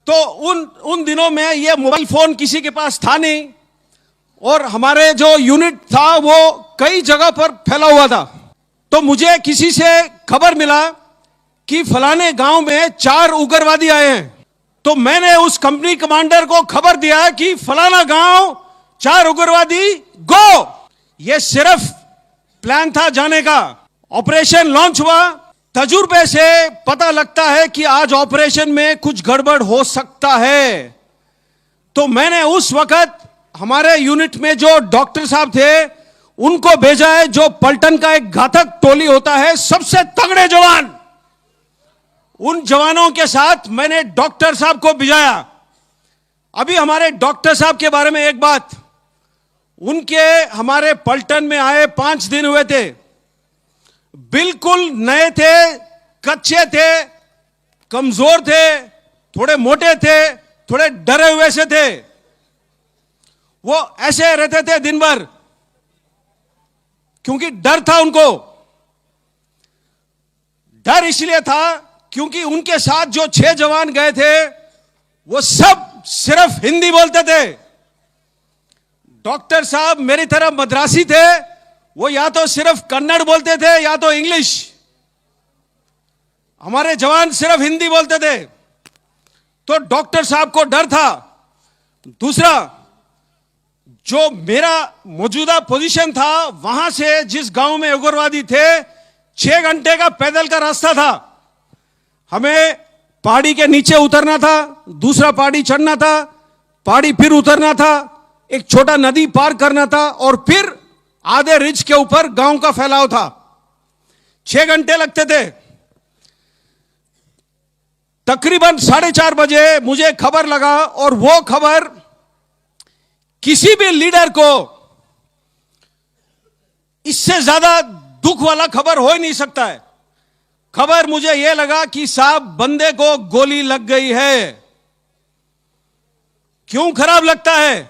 तो उन दिनों में ये मोबाइल फोन किसी के पास था नहीं, और हमारे जो यूनिट था वो कई जगह पर फैला हुआ था। तो मुझे किसी से खबर मिला कि फलाने गांव में 4 उग्रवादी आए हैं। तो मैंने उस कंपनी कमांडर को खबर दिया कि फलाना गांव 4 उग्रवादी गो। ये सिर्फ प्लान था जाने का। ऑपरेशन लॉन्च हुआ। तजुर्बे से पता लगता है कि आज ऑपरेशन में कुछ गड़बड़ हो सकता है। तो मैंने उस वक्त हमारे यूनिट में जो डॉक्टर साहब थे उनको भेजा है, जो पलटन का एक घातक टोली होता है, सबसे तगड़े जवान। उन जवानों के साथ मैंने डॉक्टर साहब को भिजाया। अभी हमारे डॉक्टर साहब के बारे में एक बात, उनके हमारे पलटन में आए 5 दिन हुए थे, बिल्कुल नए थे, कच्चे थे, कमजोर थे, थोड़े मोटे थे, थोड़े डरे हुए से थे। वो ऐसे रहते थे दिन भर, क्योंकि डर था उनको। डर इसलिए था क्योंकि उनके साथ जो 6 जवान गए थे वो सब सिर्फ हिंदी बोलते थे। डॉक्टर साहब मेरी तरह मद्रासी थे, वो या तो सिर्फ कन्नड़ बोलते थे या तो इंग्लिश। हमारे जवान सिर्फ हिंदी बोलते थे। तो डॉक्टर साहब को डर था। दूसरा, जो मेरा मौजूदा पोजीशन था, वहां से जिस गांव में उग्रवादी थे 6 घंटे का पैदल का रास्ता था। हमें पहाड़ी के नीचे उतरना था, दूसरा पहाड़ी चढ़ना था, पहाड़ी फिर उतरना था, एक छोटा नदी पार करना था, और फिर आधे रिज के ऊपर गांव का फैलाव था। 6 घंटे लगते थे। तकरीबन 4:30 बजे मुझे खबर लगा, और वो खबर किसी भी लीडर को इससे ज्यादा दुख वाला खबर हो ही नहीं सकता है। खबर मुझे यह लगा कि साहब बंदे को गोली लग गई है। क्यों खराब लगता है?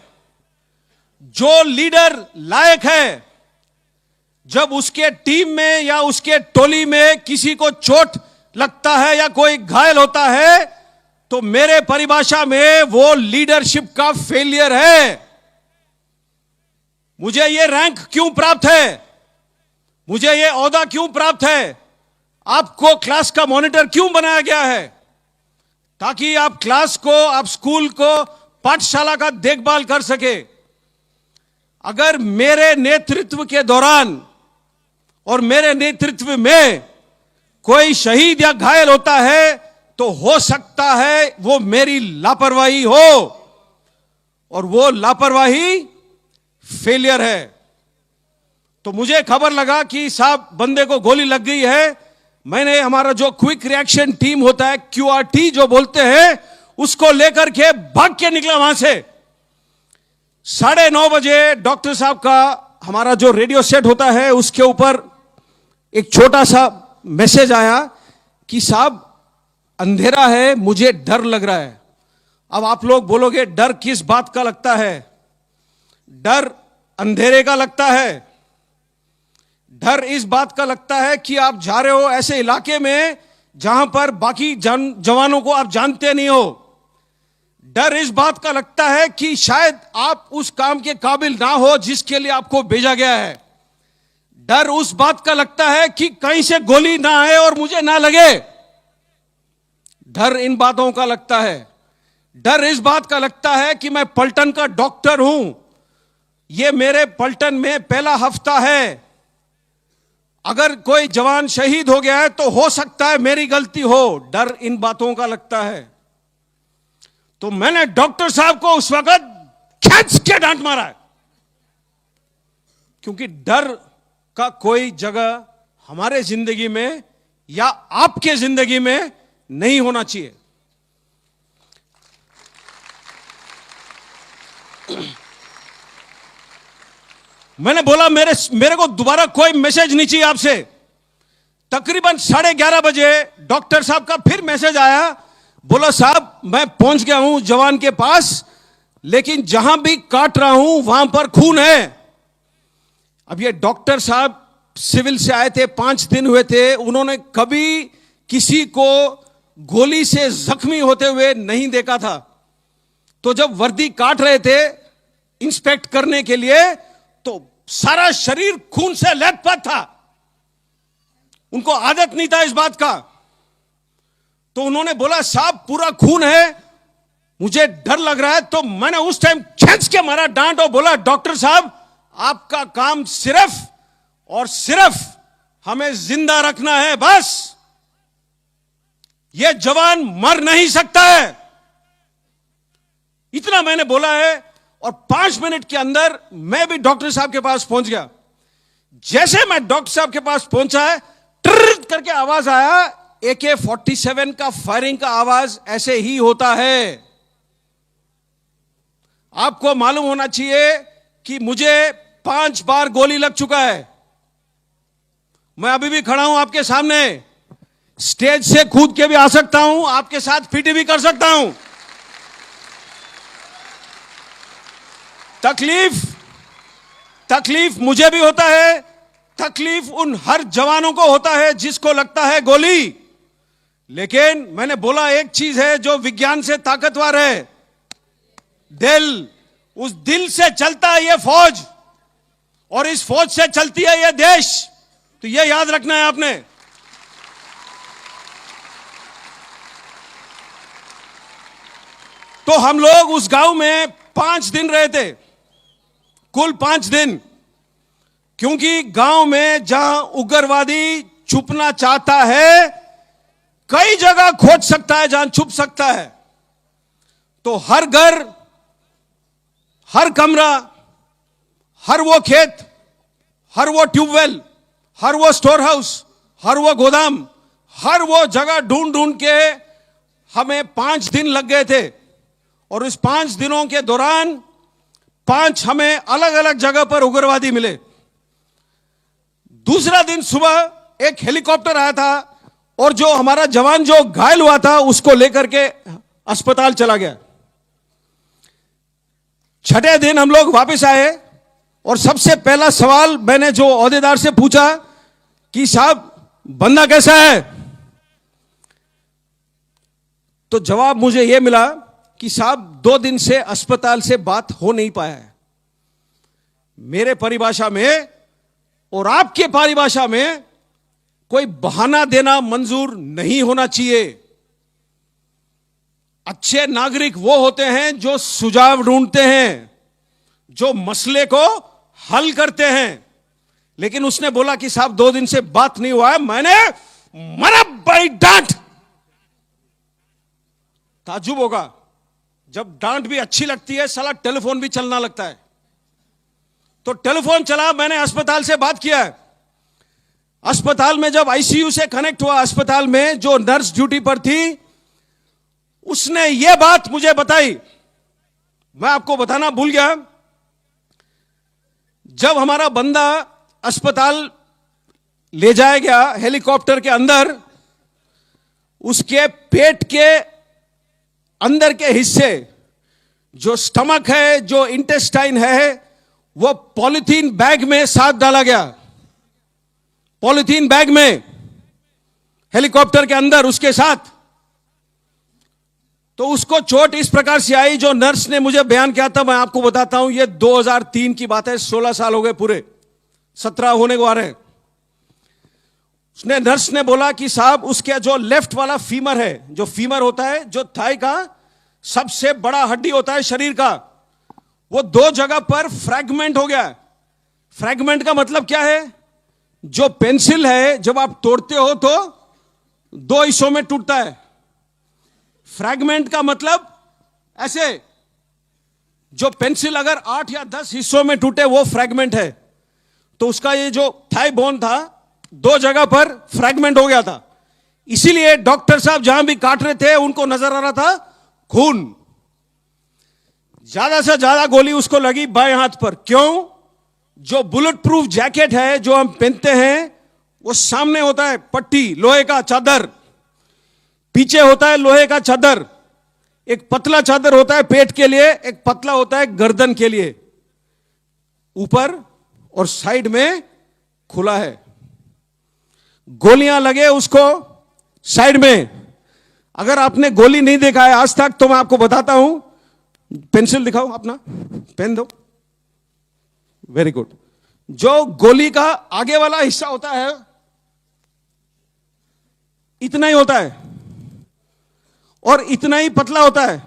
जो लीडर लायक है, जब उसके टीम में या उसके टोली में किसी को चोट लगता है या कोई घायल होता है, तो मेरे परिभाषा में वो लीडरशिप का फेलियर है। मुझे ये रैंक क्यों प्राप्त है? मुझे ये ओहदा क्यों प्राप्त है? आपको क्लास का मॉनिटर क्यों बनाया गया है? ताकि आप क्लास को, आप स्कूल को, पाठशाला का देखभाल कर सके। अगर मेरे नेतृत्व के दौरान और मेरे नेतृत्व में कोई शहीद या घायल होता है, तो हो सकता है वो मेरी लापरवाही हो, और वो लापरवाही फेलियर है। तो मुझे खबर लगा कि साहब बंदे को गोली लग गई है। मैंने हमारा जो क्विक रिएक्शन टीम होता है, QRT जो बोलते हैं, उसको लेकर के भाग के निकला वहां से। 9:30 बजे डॉक्टर साहब का हमारा जो रेडियो सेट होता है उसके ऊपर एक छोटा सा मैसेज आया कि साहब अंधेरा है, मुझे डर लग रहा है। अब आप लोग बोलोगे डर किस बात का लगता है? डर अंधेरे का लगता है। डर इस बात का लगता है कि आप जा रहे हो ऐसे इलाके में जहां पर बाकी जवानों को आप जानते नहीं हो। डर इस बात का लगता है कि शायद आप उस काम के काबिल ना हो जिसके लिए आपको भेजा गया है। डर उस बात का लगता है कि कहीं से गोली ना आए और मुझे ना लगे। डर इन बातों का लगता है। डर इस बात का लगता है कि मैं पलटन का डॉक्टर हूं, ये मेरे पलटन में पहला हफ्ता है, अगर कोई जवान शहीद हो गया है तो हो सकता है मेरी गलती हो। डर इन बातों का लगता है। तो मैंने डॉक्टर साहब को उस वक्त खींच के डांट मारा है, क्योंकि डर का कोई जगह हमारे जिंदगी में या आपके जिंदगी में नहीं होना चाहिए। मैंने बोला मेरे को दोबारा कोई मैसेज नहीं चाहिए आपसे। तकरीबन 11:30 बजे डॉक्टर साहब का फिर मैसेज आया। बोला साहब मैं पहुंच गया हूं जवान के पास, लेकिन जहां भी काट रहा हूं वहां पर खून है। अब ये डॉक्टर साहब सिविल से आए थे, 5 दिन हुए थे, उन्होंने कभी किसी को गोली से जख्मी होते हुए नहीं देखा था। तो जब वर्दी काट रहे थे इंस्पेक्ट करने के लिए, तो सारा शरीर खून से लथपथ था। उनको आदत नहीं था इस बात का। तो उन्होंने बोला साहब पूरा खून है, मुझे डर लग रहा है। तो मैंने उस टाइम खींच के मारा डांट और बोला डॉक्टर साहब आपका काम सिर्फ और सिर्फ हमें जिंदा रखना है, बस। यह जवान मर नहीं सकता है, इतना मैंने बोला है। और 5 मिनट के अंदर मैं भी डॉक्टर साहब के पास पहुंच गया। जैसे मैं डॉक्टर साहब के पास पहुंचा है, ट्र करके आवाज आया, AK-47 का फायरिंग का आवाज ऐसे ही होता है। आपको मालूम होना चाहिए कि मुझे 5 बार गोली लग चुका है। मैं अभी भी खड़ा हूं आपके सामने, स्टेज से कूद के भी आ सकता हूं, आपके साथ पीटी भी कर सकता हूं। तकलीफ मुझे भी होता है, तकलीफ उन हर जवानों को होता है जिसको लगता है गोली। लेकिन मैंने बोला एक चीज है जो विज्ञान से ताकतवर है, दिल। उस दिल से चलता है यह फौज, और इस फौज से चलती है यह देश। तो यह याद रखना है आपने। तो हम लोग उस गांव में 5 दिन रहे थे, कुल 5 दिन। क्योंकि गांव में जहां उग्रवादी छुपना चाहता है, कई जगह खोज सकता है जहां छुप सकता है। तो हर घर, हर कमरा, हर वो खेत, हर वो ट्यूबवेल, हर वो स्टोर हाउस, हर वो गोदाम, हर वो जगह ढूंढ ढूंढ के हमें 5 दिन लग गए थे। और इस 5 दिनों के दौरान 5 हमें अलग अलग जगह पर उग्रवादी मिले। दूसरा दिन सुबह एक हेलीकॉप्टर आया था, और जो हमारा जवान जो घायल हुआ था उसको लेकर के अस्पताल चला गया। छठे दिन हम लोग वापस आए, और सबसे पहला सवाल मैंने जो ओहदेदार से पूछा कि साहब बंदा कैसा है, तो जवाब मुझे यह मिला कि साहब 2 दिन से अस्पताल से बात हो नहीं पाया है। मेरे परिभाषा में और आपके परिभाषा में कोई बहाना देना मंजूर नहीं होना चाहिए। अच्छे नागरिक वो होते हैं जो सुझाव ढूंढते हैं, जो मसले को हल करते हैं। लेकिन उसने बोला कि साहब 2 दिन से बात नहीं हुआ है। मैंने मरा बड़ी डांट। ताज्जुब होगा, जब डांट भी अच्छी लगती है, साला टेलीफोन भी चलना लगता है। तो टेलीफोन चला, मैंने अस्पताल से बात किया है। अस्पताल में जब आईसीयू से कनेक्ट हुआ, अस्पताल में जो नर्स ड्यूटी पर थी, उसने यह बात मुझे बताई, मैं आपको बताना भूल गया। जब हमारा बंदा अस्पताल ले जाया गया हेलीकॉप्टर के अंदर, उसके पेट के अंदर के हिस्से, जो स्टमक है, जो इंटेस्टाइन है, वो पॉलिथीन बैग में साथ डाला गया। पॉलिथीन बैग में हेलीकॉप्टर के अंदर उसके साथ। तो उसको चोट इस प्रकार से आई, जो नर्स ने मुझे बयान किया था, मैं आपको बताता हूं। ये 2003 की बात है, 16 साल हो गए पूरे, 17 होने को आ रहे हैं। उसने, नर्स ने बोला कि साहब उसके जो लेफ्ट वाला फीमर है, जो फीमर होता है, जो थाई का सबसे बड़ा हड्डी होता है शरीर का, वो 2 जगह पर फ्रैगमेंट हो गया। फ्रैगमेंट का मतलब क्या है? जो पेंसिल है जब आप तोड़ते हो तो 2 हिस्सों में टूटता है। फ्रैगमेंट का मतलब ऐसे, जो पेंसिल अगर 8 या 10 हिस्सों में टूटे वो फ्रैगमेंट है। तो उसका ये जो थाई बोन था, 2 जगह पर फ्रैगमेंट हो गया था। इसीलिए डॉक्टर साहब जहां भी काट रहे थे उनको नजर आ रहा था खून। ज्यादा से ज्यादा गोली उसको लगी बाएं हाथ पर। क्यों? जो बुलेट प्रूफ जैकेट है जो हम पहनते हैं, वो सामने होता है पट्टी, लोहे का चादर, पीछे होता है लोहे का चादर। एक पतला चादर होता है पेट के लिए, एक पतला होता है गर्दन के लिए। ऊपर और साइड में खुला है। गोलियां लगे उसको साइड में, अगर आपने गोली नहीं देखा है आज तक तो मैं आपको बताता हूं, पेंसिल दिखाओ अपना, पेन दो, वेरी गुड। जो गोली का आगे वाला हिस्सा होता है इतना ही होता है और इतना ही पतला होता है।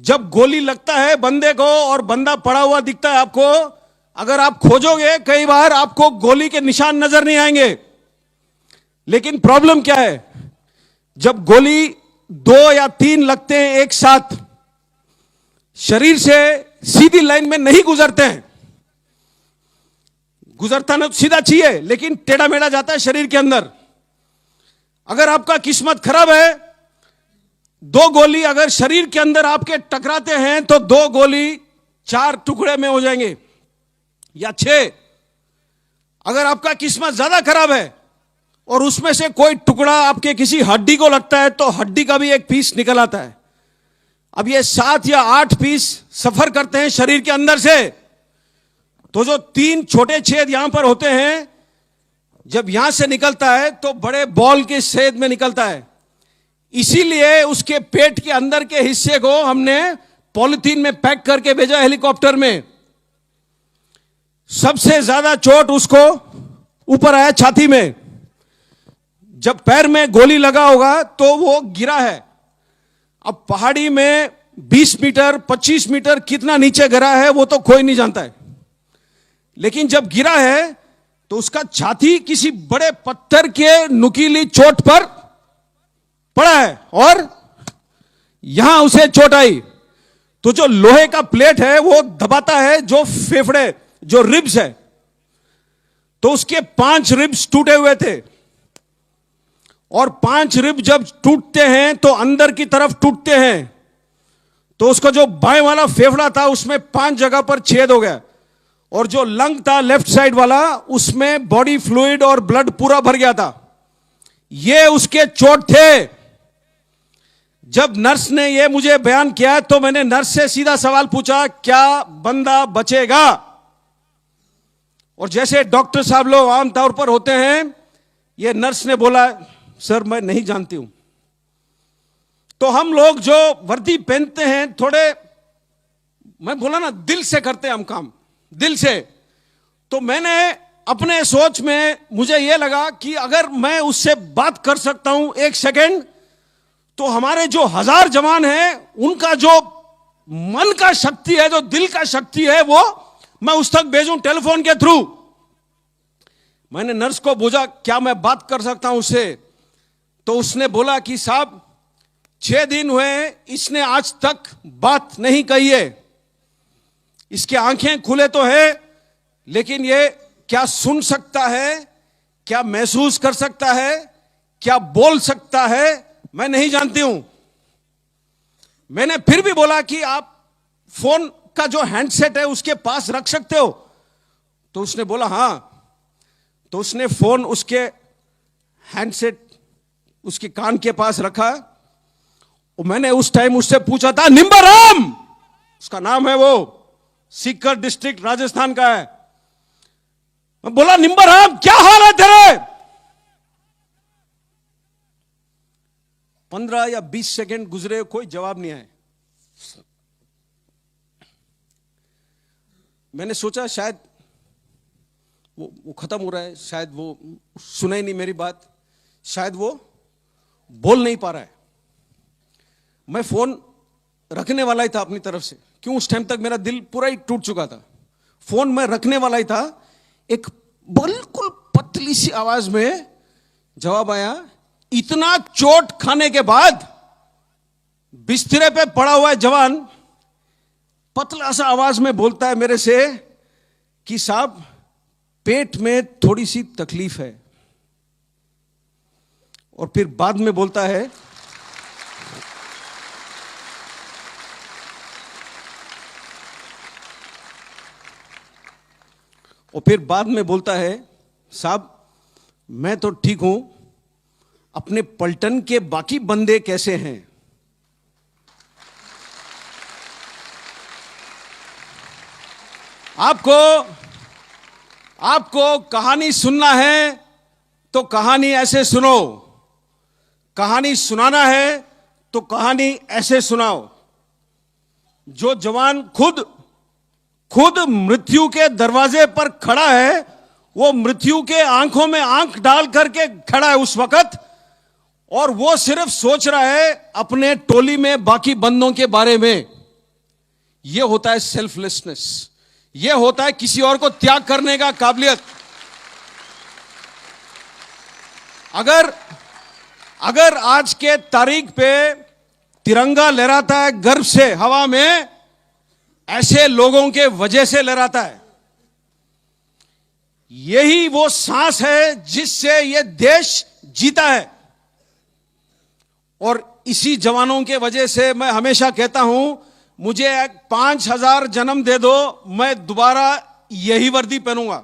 जब गोली लगता है बंदे को और बंदा पड़ा हुआ दिखता है आपको, अगर आप खोजोगे कई बार आपको गोली के निशान नजर नहीं आएंगे। लेकिन प्रॉब्लम क्या है, जब गोली 2 या 3 लगते हैं एक साथ, शरीर से सीधी लाइन में नहीं गुजरते हैं। गुजरता ना तो सीधा चाहिए, लेकिन टेढ़ा मेढ़ा जाता है शरीर के अंदर। अगर आपका किस्मत खराब है, 2 गोली अगर शरीर के अंदर आपके टकराते हैं तो 2 गोली 4 टुकड़े में हो जाएंगे या 6। अगर आपका किस्मत ज्यादा खराब है और उसमें से कोई टुकड़ा आपके किसी हड्डी को लगता है तो हड्डी का भी एक पीस निकल आता है। अब ये 7 या 8 पीस सफर करते हैं शरीर के अंदर से। तो जो 3 छोटे छेद यहां पर होते हैं, जब यहां से निकलता है तो बड़े बॉल के छेद में निकलता है। इसीलिए उसके पेट के अंदर के हिस्से को हमने पॉलिथीन में पैक करके भेजा हेलीकॉप्टर में। सबसे ज्यादा चोट उसको ऊपर आया छाती में। जब पैर में गोली लगा होगा तो वो गिरा है। अब पहाड़ी में 20 मीटर 25 मीटर कितना नीचे गिरा है वो तो कोई नहीं जानता है, लेकिन जब गिरा है तो उसका छाती किसी बड़े पत्थर के नुकीली चोट पर पड़ा है और यहां उसे चोट आई। तो जो लोहे का प्लेट है वो दबाता है जो फेफड़े, जो रिब्स है। तो उसके 5 रिब्स टूटे हुए थे और 5 रिब जब टूटते हैं तो अंदर की तरफ टूटते हैं। तो उसका जो बाएं वाला फेफड़ा था उसमें 5 जगह पर छेद हो गया और जो लंग था लेफ्ट साइड वाला उसमें बॉडी फ्लूइड और ब्लड पूरा भर गया था। ये उसके चोट थे। जब नर्स ने ये मुझे बयान किया तो मैंने नर्स से सीधा सवाल पूछा, क्या बंदा बचेगा? और जैसे डॉक्टर साहब लोग आमतौर पर होते हैं, ये नर्स ने बोला, सर मैं नहीं जानती हूं। तो हम लोग जो वर्दी पहनते हैं थोड़े, मैं बोला ना, दिल से करते हैं हम काम, दिल से। तो मैंने अपने सोच में मुझे यह लगा कि अगर मैं उससे बात कर सकता हूं 1 सेकेंड, तो हमारे जो 1000 जवान हैं उनका जो मन का शक्ति है, जो दिल का शक्ति है, वो मैं उस तक भेजूं टेलीफोन के थ्रू। मैंने नर्स को पूछा क्या मैं बात कर सकता हूं उससे? तो उसने बोला कि साहब 6 दिन हुए इसने आज तक बात नहीं कही है। इसकी आंखें खुले तो है, लेकिन ये क्या सुन सकता है, क्या महसूस कर सकता है, क्या बोल सकता है, मैं नहीं जानती हूं। मैंने फिर भी बोला कि आप फोन का जो हैंडसेट है उसके पास रख सकते हो? तो उसने बोला हां। तो उसने फोन उसके हैंडसेट उसके कान के पास रखा और मैंने उस टाइम उससे पूछा था, निम्बाराम उसका नाम है, वो सीकर डिस्ट्रिक्ट राजस्थान का है। मैं बोला, निम्बाराम क्या हाल है तेरे? 15 या 20 सेकंड गुजरे, कोई जवाब नहीं आया। मैंने सोचा शायद वो खत्म हो रहा है, शायद वो सुना ही नहीं मेरी बात, शायद वो बोल नहीं पा रहा है। मैं फोन रखने वाला ही था अपनी तरफ से, क्यों उस टाइम तक मेरा दिल पूरा ही टूट चुका था। फोन मैं रखने वाला ही था, एक बिल्कुल पतली सी आवाज में जवाब आया। इतना चोट खाने के बाद बिस्तरे पे पड़ा हुआ जवान पतला सा आवाज में बोलता है मेरे से कि साहब पेट में थोड़ी सी तकलीफ है। और फिर बाद में बोलता है, साहब मैं तो ठीक हूं, अपने पलटन के बाकी बंदे कैसे हैं? आपको कहानी सुनना है तो कहानी ऐसे सुनो। कहानी सुनाना है तो कहानी ऐसे सुनाओ। जो जवान खुद मृत्यु के दरवाजे पर खड़ा है, वो मृत्यु के आंखों में आंख डाल करके खड़ा है उस वक्त, और वो सिर्फ सोच रहा है अपने टोली में बाकी बंदों के बारे में। यह होता है सेल्फलेसनेस, यह होता है किसी और को त्याग करने का काबिलियत। अगर आज के तारीख पे तिरंगा लहराता है गर्व से हवा में, ऐसे लोगों के वजह से लहराता है। यही वो सांस है जिससे ये देश जीता है, और इसी जवानों के वजह से मैं हमेशा कहता हूं, मुझे 5000 जन्म दे दो, मैं दोबारा यही वर्दी पहनूंगा।